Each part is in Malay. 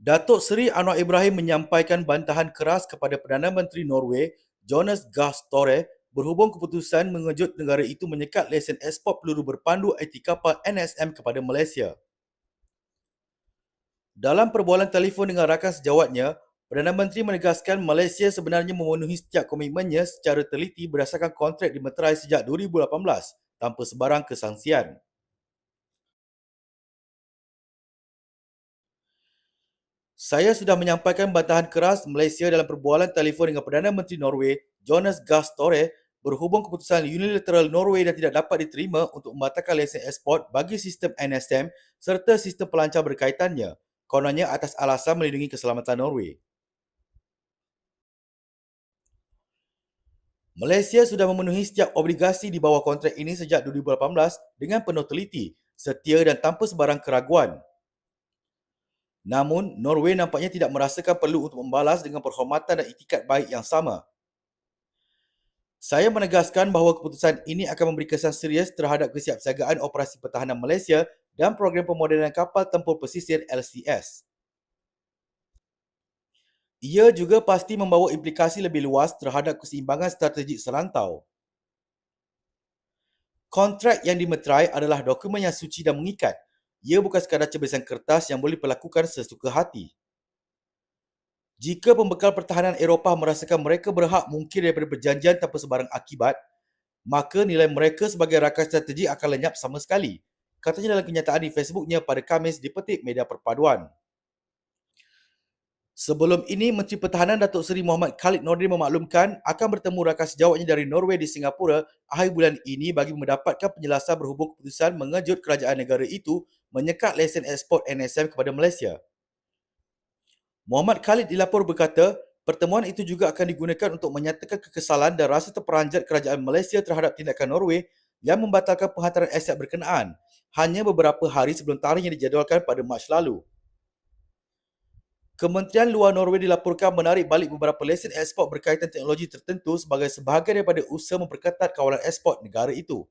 Datuk Seri Anwar Ibrahim menyampaikan bantahan keras kepada Perdana Menteri Norway, Jonas Gahr Støre, berhubung keputusan mengejut negara itu menyekat lesen ekspor peluru berpandu anti kapal NSM kepada Malaysia. Dalam perbualan telefon dengan rakan sejawatnya, Perdana Menteri menegaskan Malaysia sebenarnya memenuhi setiap komitmennya secara teliti berdasarkan kontrak dimeterai sejak 2018 tanpa sebarang kesangsian. Saya sudah menyampaikan bantahan keras Malaysia dalam perbualan telefon dengan Perdana Menteri Norway, Jonas Gahr Støre, berhubung keputusan unilateral Norway dan tidak dapat diterima untuk membatalkan lesen ekspor bagi sistem NSM serta sistem pelancar berkaitannya, kononnya atas alasan melindungi keselamatan Norway. Malaysia sudah memenuhi setiap obligasi di bawah kontrak ini sejak 2018 dengan penuh teliti, setia dan tanpa sebarang keraguan. Namun, Norway nampaknya tidak merasakan perlu untuk membalas dengan perhormatan dan itikat baik yang sama. Saya menegaskan bahawa keputusan ini akan memberi kesan serius terhadap kesiapsiagaan operasi pertahanan Malaysia dan program pemodenan kapal tempur pesisir LCS. Ia juga pasti membawa implikasi lebih luas terhadap keseimbangan strategik serantau. Kontrak yang dimeterai adalah dokumen yang suci dan mengikat. Ia bukan sekadar cebisan kertas yang boleh dilakukan sesuka hati. Jika pembekal pertahanan Eropah merasakan mereka berhak mungkir daripada perjanjian tanpa sebarang akibat, maka nilai mereka sebagai rakan strategi akan lenyap sama sekali, katanya dalam kenyataan di Facebooknya pada Khamis dipetik media perpaduan. Sebelum ini, Menteri Pertahanan Datuk Seri Mohammad Khalid Nordin memaklumkan akan bertemu rakan sejawatnya dari Norway di Singapura akhir bulan ini bagi mendapatkan penjelasan berhubung keputusan mengejut kerajaan negara itu menyekat lesen ekspor NSM kepada Malaysia. Mohammad Khalid dilapor berkata, pertemuan itu juga akan digunakan untuk menyatakan kekesalan dan rasa terperanjat kerajaan Malaysia terhadap tindakan Norway yang membatalkan penghantaran aset berkenaan hanya beberapa hari sebelum tarikh yang dijadualkan pada Mac lalu. Kementerian Luar Norway dilaporkan menarik balik beberapa lesen ekspor berkaitan teknologi tertentu sebagai sebahagian daripada usaha memperketat kawalan ekspor negara itu.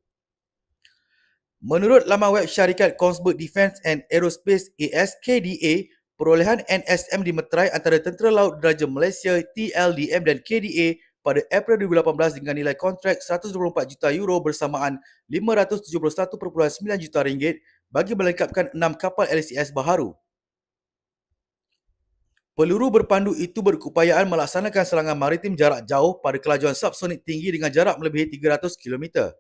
Menurut laman web syarikat Kongsberg Defence and Aerospace AS KDA, perolehan NSM dimeterai antara Tentera Laut Diraja Malaysia TLDM dan KDA pada April 2018 dengan nilai kontrak 124 juta euro bersamaan 571.9 juta ringgit bagi melengkapkan 6 kapal LCS baharu. Peluru berpandu itu berkeupayaan melaksanakan serangan maritim jarak jauh pada kelajuan subsonik tinggi dengan jarak melebihi 300 km.